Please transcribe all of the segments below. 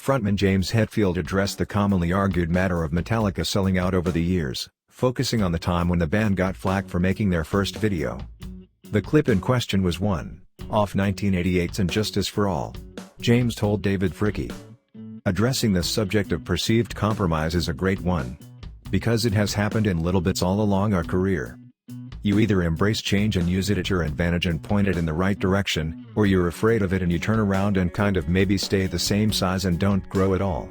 Frontman James Hetfield addressed the commonly argued matter of Metallica selling out over the years, focusing on the time when the band got flack for making their first video. The clip in question was one off 1988's And Justice for All. James told David Fricke, "Addressing this subject of perceived compromise is a great one. Because it has happened in little bits all along our career. You either embrace change and use it at your advantage and point it in the right direction, or you're afraid of it and you turn around and kind of maybe stay the same size and don't grow at all."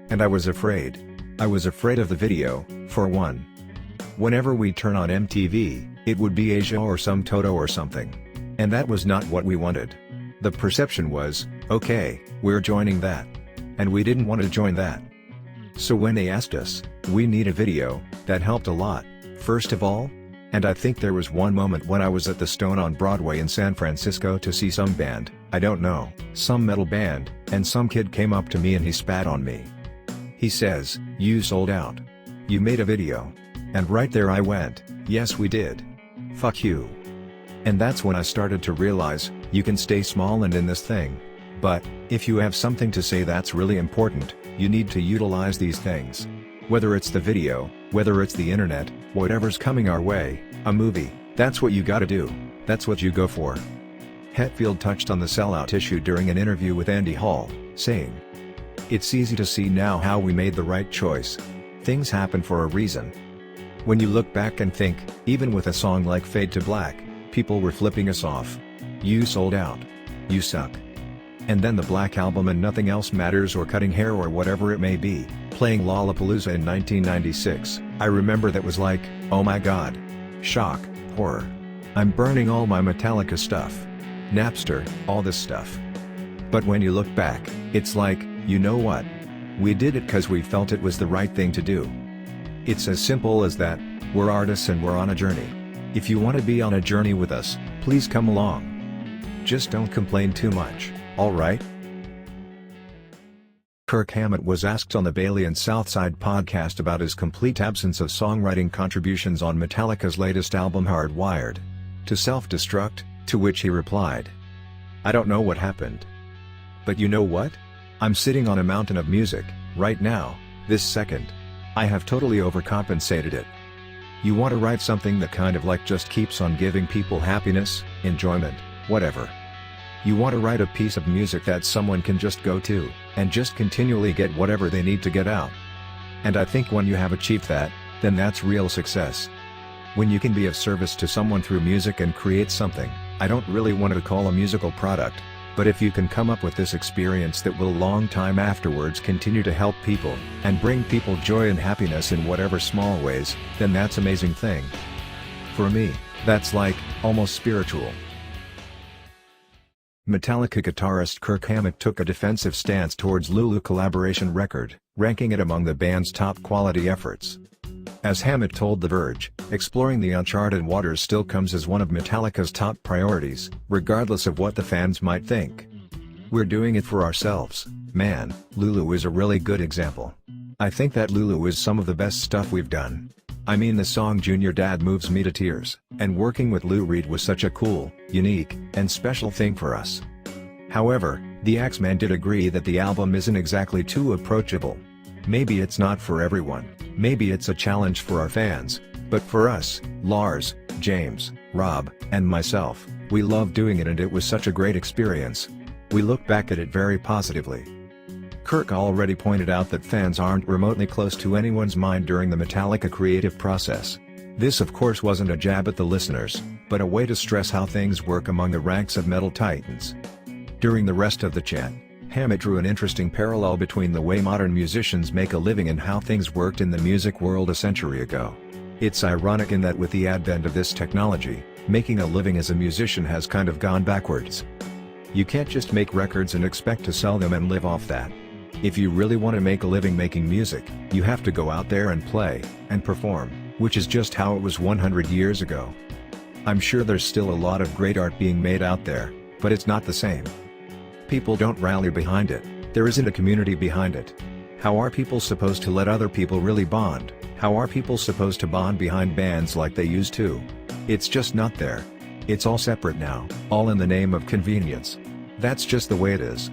And I was afraid. I was afraid of the video, for one. Whenever we turn on MTV, it would be Asia or some Toto or something. And that was not what we wanted. The perception was, okay, we're joining that. And we didn't want to join that. So when they asked us, we need a video, that helped a lot, first of all. And I think there was one moment when I was at the Stone on Broadway in San Francisco to see some band, I don't know, some metal band, and some kid came up to me and he spat on me. He says, "You sold out. You made a video." And right there I went, yes we did. Fuck you. And that's when I started to realize, you can stay small and in this thing. But, if you have something to say that's really important, you need to utilize these things. Whether it's the video, whether it's the internet, whatever's coming our way, a movie, that's what you gotta do, that's what you go for. Hetfield touched on the sellout issue during an interview with Andy Hall, saying, "It's easy to see now how we made the right choice. Things happen for a reason. When you look back and think, even with a song like Fade to Black, people were flipping us off. You sold out. You suck. And then the Black Album and Nothing Else Matters or Cutting Hair or whatever it may be, playing Lollapalooza in 1996, I remember that was like, oh my god. Shock, horror. I'm burning all my Metallica stuff. Napster, all this stuff. But when you look back, it's like, you know what? We did it cause we felt it was the right thing to do. It's as simple as that, we're artists and we're on a journey. If you want to be on a journey with us, please come along. Just don't complain too much, alright?" Kirk Hammett was asked on the Bailey and Southside podcast about his complete absence of songwriting contributions on Metallica's latest album Hardwired to Self-Destruct, to which he replied, "I don't know what happened. But you know what? I'm sitting on a mountain of music, right now, this second. I have totally overcompensated it. You want to write something that kind of like just keeps on giving people happiness, enjoyment, whatever. You want to write a piece of music that someone can just go to, and just continually get whatever they need to get out. And I think when you have achieved that, then that's real success. When you can be of service to someone through music and create something, I don't really want to call a musical product, but if you can come up with this experience that will long time afterwards continue to help people, and bring people joy and happiness in whatever small ways, then that's an amazing thing. For me, that's like, almost spiritual." Metallica guitarist Kirk Hammett took a defensive stance towards Lulu collaboration record, ranking it among the band's top quality efforts. As Hammett told The Verge, exploring the uncharted waters still comes as one of Metallica's top priorities, regardless of what the fans might think. "We're doing it for ourselves, man. Lulu is a really good example. I think that Lulu is some of the best stuff we've done. I mean the song Junior Dad moves me to tears, and working with Lou Reed was such a cool, unique, and special thing for us." However, the Axeman did agree that the album isn't exactly too approachable. "Maybe it's not for everyone, maybe it's a challenge for our fans, but for us, Lars, James, Rob, and myself, we loved doing it and it was such a great experience. We look back at it very positively." Kirk already pointed out that fans aren't remotely close to anyone's mind during the Metallica creative process. This of course wasn't a jab at the listeners, but a way to stress how things work among the ranks of metal titans. During the rest of the chat, Hammett drew an interesting parallel between the way modern musicians make a living and how things worked in the music world a century ago. It's ironic in that with the advent of this technology, making a living as a musician has kind of gone backwards. You can't just make records and expect to sell them and live off that. If you really want to make a living making music, you have to go out there and play, and perform, which is just how it was 100 years ago. I'm sure there's still a lot of great art being made out there, but it's not the same. People don't rally behind it, there isn't a community behind it. How are people supposed to let other people really bond? How are people supposed to bond behind bands like they used to? It's just not there. It's all separate now, all in the name of convenience. That's just the way it is.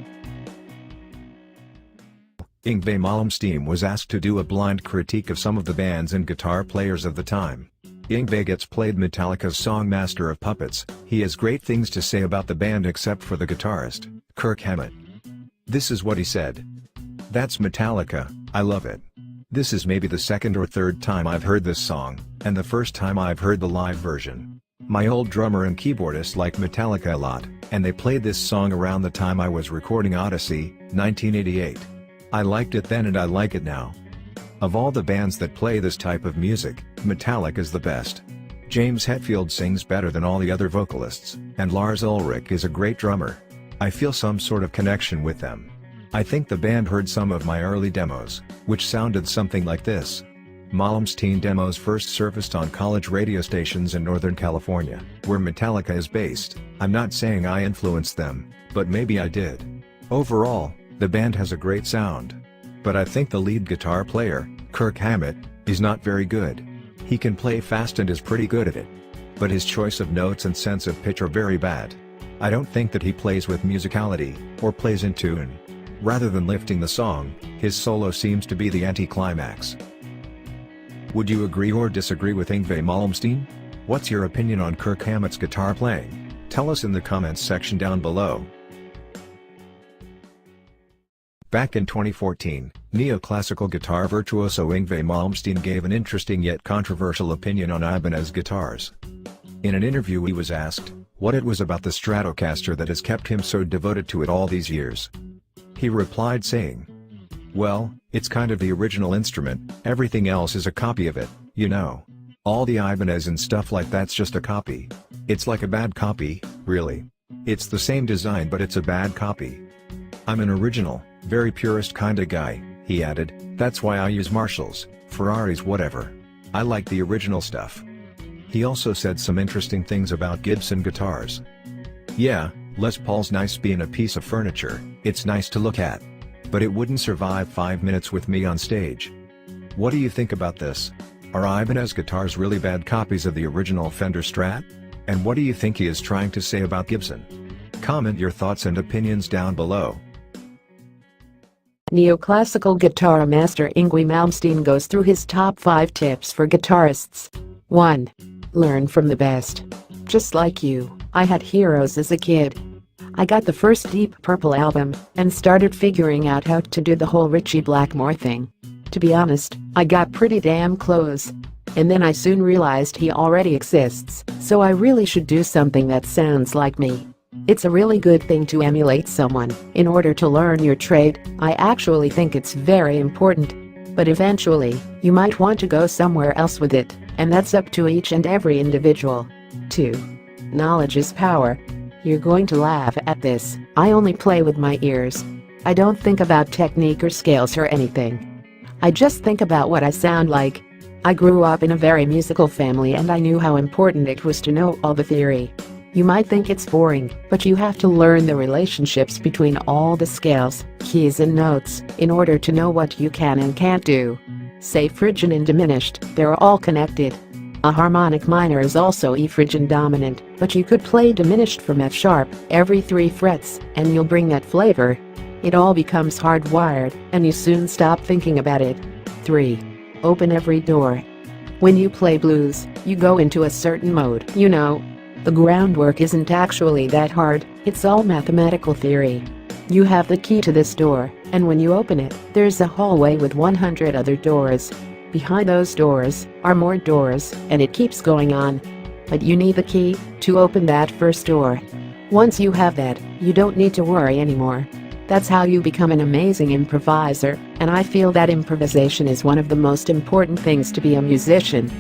Yngwie Malmsteen was asked to do a blind critique of some of the bands and guitar players of the time. Yngwie gets played Metallica's song Master of Puppets. He has great things to say about the band except for the guitarist, Kirk Hammett. This is what he said. "That's Metallica, I love it. This is maybe the second or third time I've heard this song, and the first time I've heard the live version. My old drummer and keyboardist liked Metallica a lot, and they played this song around the time I was recording Odyssey, 1988. I liked it then and I like it now. Of all the bands that play this type of music, Metallica is the best. James Hetfield sings better than all the other vocalists, and Lars Ulrich is a great drummer. I feel some sort of connection with them. I think the band heard some of my early demos, which sounded something like this." Malmsteen demos first surfaced on college radio stations in Northern California, where Metallica is based. "I'm not saying I influenced them, but maybe I did. Overall, the band has a great sound. But I think the lead guitar player, Kirk Hammett, is not very good. He can play fast and is pretty good at it. But his choice of notes and sense of pitch are very bad. I don't think that he plays with musicality, or plays in tune. Rather than lifting the song, his solo seems to be the anticlimax." Would you agree or disagree with Yngwie Malmsteen? What's your opinion on Kirk Hammett's guitar playing? Tell us in the comments section down below. Back in 2014, neoclassical guitar virtuoso Yngwie Malmsteen gave an interesting yet controversial opinion on IBANEZ guitars. In an interview he was asked, what it was about the Stratocaster that has kept him so devoted to it all these years. He replied saying, "Well, it's kind of the original instrument, everything else is a copy of it, you know. All the Ibanez and stuff like that's just a copy. It's like a bad copy, really. It's the same design but it's a bad copy. I'm an original, very purist kinda guy," he added. "That's why I use Marshalls, Ferraris, whatever. I like the original stuff." He also said some interesting things about Gibson guitars. "Yeah, Les Paul's nice being a piece of furniture, it's nice to look at. But it wouldn't survive 5 minutes with me on stage. What do you think about this? Are Ibanez guitars really bad copies of the original Fender Strat? And what do you think he is trying to say about Gibson? Comment your thoughts and opinions down below." Neoclassical guitar master Yngwie Malmsteen goes through his top 5 tips for guitarists. 1. Learn from the best. Just like you, I had heroes as a kid. I got the first Deep Purple album and started figuring out how to do the whole Ritchie Blackmore thing. To be honest, I got pretty damn close. And then I soon realized he already exists, so I really should do something that sounds like me. It's a really good thing to emulate someone in order to learn your trade. I actually think it's very important. But eventually, you might want to go somewhere else with it, and that's up to each and every individual. 2. Knowledge is power. You're going to laugh at this, I only play with my ears. I don't think about technique or scales or anything. I just think about what I sound like. I grew up in a very musical family and I knew how important it was to know all the theory. You might think it's boring, but you have to learn the relationships between all the scales, keys and notes in order to know what you can and can't do. Say phrygian and diminished, they're all connected. A harmonic minor is also E phrygian dominant, but you could play diminished from F sharp every 3 frets and you'll bring that flavor. It all becomes hardwired and you soon stop thinking about it. 3. Open every door. When you play blues, you go into a certain mode, you know. The groundwork isn't actually that hard, it's all mathematical theory. You have the key to this door, and when you open it, there's a hallway with 100 other doors. Behind those doors are more doors, and it keeps going on. But you need the key to open that first door. Once you have that, you don't need to worry anymore. That's how you become an amazing improviser, and I feel that improvisation is one of the most important things to be a musician.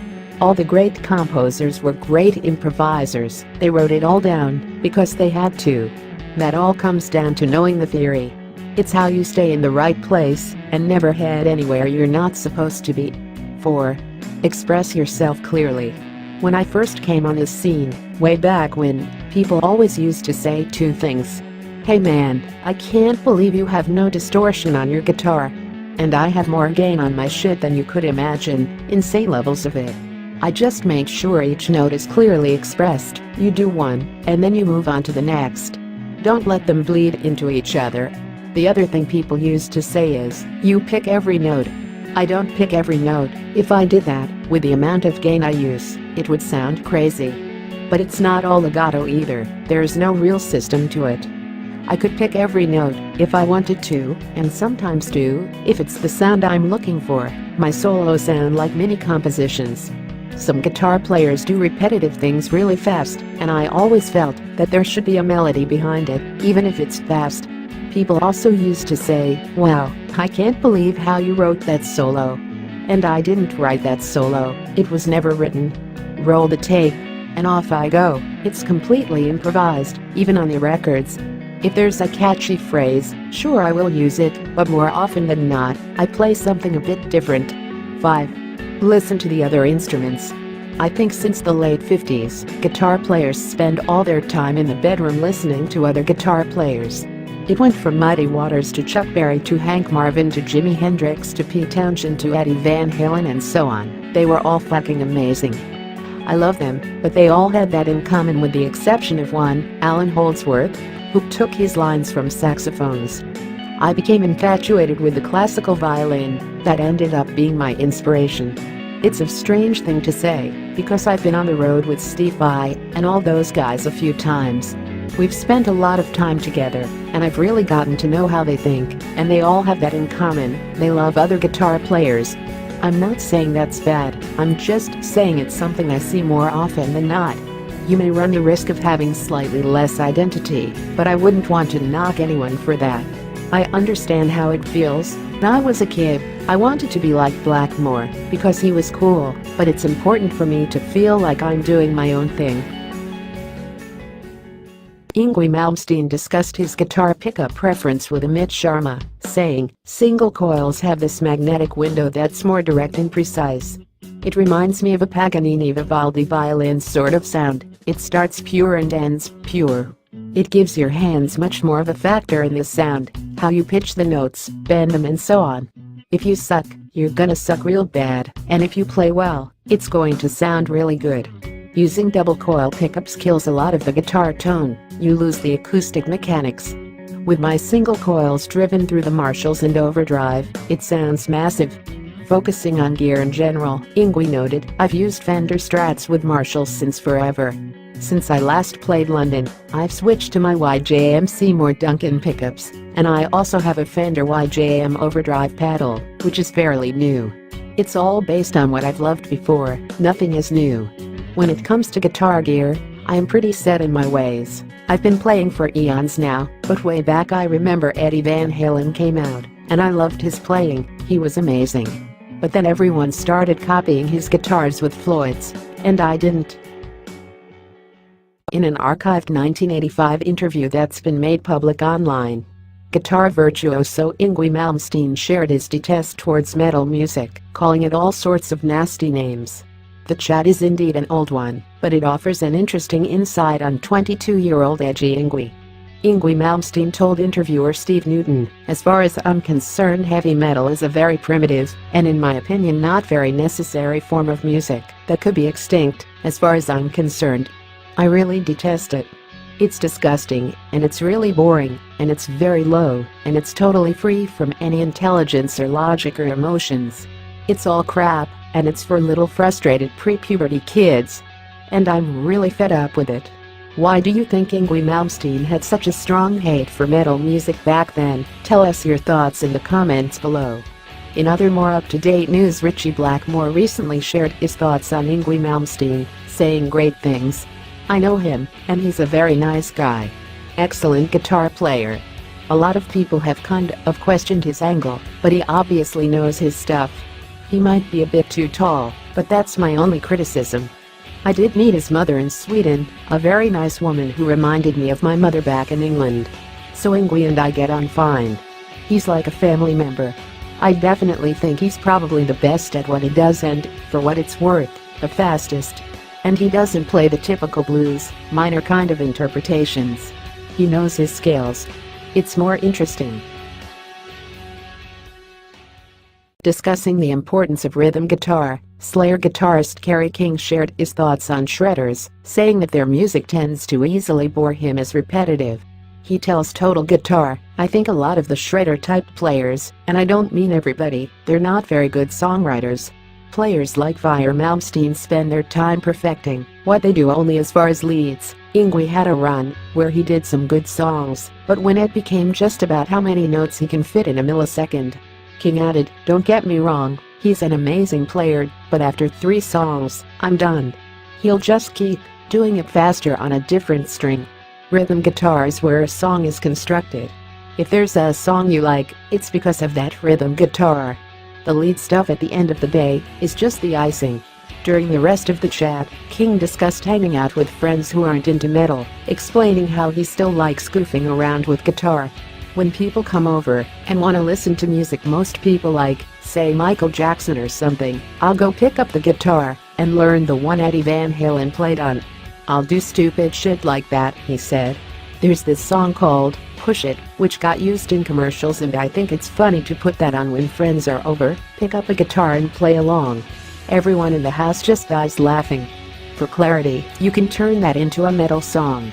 All the great composers were great improvisers, they wrote it all down because they had to. That all comes down to knowing the theory. It's how you stay in the right place and never head anywhere you're not supposed to be. 4. Express yourself clearly. When I first came on this scene, way back when, people always used to say 2 things. Hey man, I can't believe you have no distortion on your guitar. And I have more gain on my shit than you could imagine, insane levels of it. I just make sure each note is clearly expressed. You do one, and then you move on to the next. Don't let them bleed into each other. The other thing people used to say is, you pick every note. I don't pick every note. If I did that, with the amount of gain I use, it would sound crazy. But it's not all legato either, there's no real system to it. I could pick every note if I wanted to, and sometimes do, if it's the sound I'm looking for. My solos sound like mini compositions. Some guitar players do repetitive things really fast, and I always felt that there should be a melody behind it, even if it's fast. People also used to say, wow, I can't believe how you wrote that solo. And I didn't write that solo, it was never written. Roll the tape, and off I go. It's completely improvised, even on the records. If there's a catchy phrase, sure I will use it, but more often than not, I play something a bit different. 5. Listen to the other instruments. I think since the late 50s, guitar players spend all their time in the bedroom listening to other guitar players. It went from Muddy Waters to Chuck Berry to Hank Marvin to Jimi Hendrix to Pete Townshend to Eddie Van Halen and so on. They were all fucking amazing. I love them, but they all had that in common with the exception of one, Alan Holdsworth, who took his lines from saxophones. I became infatuated with the classical violin that ended up being my inspiration. It's a strange thing to say, because I've been on the road with Steve Vai and all those guys a few times. We've spent a lot of time together, and I've really gotten to know how they think, and they all have that in common, they love other guitar players. I'm not saying that's bad, I'm just saying it's something I see more often than not. You may run the risk of having slightly less identity, but I wouldn't want to knock anyone for that. I understand how it feels. When I was a kid, I wanted to be like Blackmore because he was cool, but it's important for me to feel like I'm doing my own thing. Yngwie Malmsteen discussed his guitar pickup preference with Amit Sharma, saying, "Single coils have this magnetic window that's more direct and precise. It reminds me of a Paganini Vivaldi violin sort of sound. It starts pure and ends pure. It gives your hands much more of a factor in the sound, how you pitch the notes, bend them and so on. If you suck, you're gonna suck real bad, and if you play well, it's going to sound really good." Using double coil pickups kills a lot of the guitar tone, you lose the acoustic mechanics. With my single coils driven through the Marshalls and overdrive, it sounds massive. Focusing on gear in general, Yngwie noted, "I've used Fender Strats with Marshalls since forever. Since I last played London, I've switched to my YJM Seymour Duncan pickups, and I also have a Fender YJM overdrive pedal, which is fairly new. It's all based on what I've loved before, nothing is new. When it comes to guitar gear, I am pretty set in my ways. I've been playing for eons now, but way back I remember Eddie Van Halen came out, and I loved his playing, he was amazing. But then everyone started copying his guitars with Floyd's, and I didn't." In an archived 1985 interview that's been made public online, guitar virtuoso Yngwie Malmsteen shared his detest towards metal music, calling it all sorts of nasty names. The chat is indeed an old one, but it offers an interesting insight on 22-year-old edgy Yngwie. Yngwie Malmsteen told interviewer Steve Newton, "As far as I'm concerned, heavy metal is a very primitive, and in my opinion not very necessary form of music that could be extinct, as far as I'm concerned. I really detest it. It's disgusting, and it's really boring, and it's very low, and it's totally free from any intelligence or logic or emotions. It's all crap, and it's for little frustrated pre-puberty kids. And I'm really fed up with it." Why do you think Yngwie Malmsteen had such a strong hate for metal music back then? Tell us your thoughts in the comments below. In other more up-to-date news, Ritchie Blackmore recently shared his thoughts on Yngwie Malmsteen, saying great things. "I know him, and he's a very nice guy. Excellent guitar player. A lot of people have kind of questioned his angle, but he obviously knows his stuff. He might be a bit too tall, but that's my only criticism. I did meet his mother in Sweden, a very nice woman who reminded me of my mother back in England. So Yngwie and I get on fine. He's like a family member. I definitely think he's probably the best at what he does and, for what it's worth, the fastest. And he doesn't play the typical blues, minor kind of interpretations. He knows his scales. It's more interesting." Discussing the importance of rhythm guitar, Slayer guitarist Kerry shared his thoughts on shredders, saying that their music tends to easily bore him as repetitive. He tells Total Guitar, I think a lot of the shredder-type players, and I don't mean everybody, they're not very good songwriters. Players like Vi or Malmsteen spend their time perfecting what they do only as far as leads. Yngwie had a run where he did some good songs, but when it became just about how many notes he can fit in a millisecond. King added, don't get me wrong, he's an amazing player, but after 3 songs, I'm done. He'll just keep doing it faster on a different string. Rhythm guitar is where a song is constructed. If there's a song you like, it's because of that rhythm guitar. The lead stuff at the end of the day is just the icing. During the rest of the chat, King discussed hanging out with friends who aren't into metal, explaining how he still likes goofing around with guitar. When people come over and want to listen to music most people like, say Michael Jackson or something, I'll go pick up the guitar and learn the one Eddie Van Halen played on. I'll do stupid shit like that, he said. There's this song called Push It, which got used in commercials, and I think it's funny to put that on when friends are over, pick up a guitar and play along. Everyone in the house just dies laughing. For clarity, you can turn that into a metal song.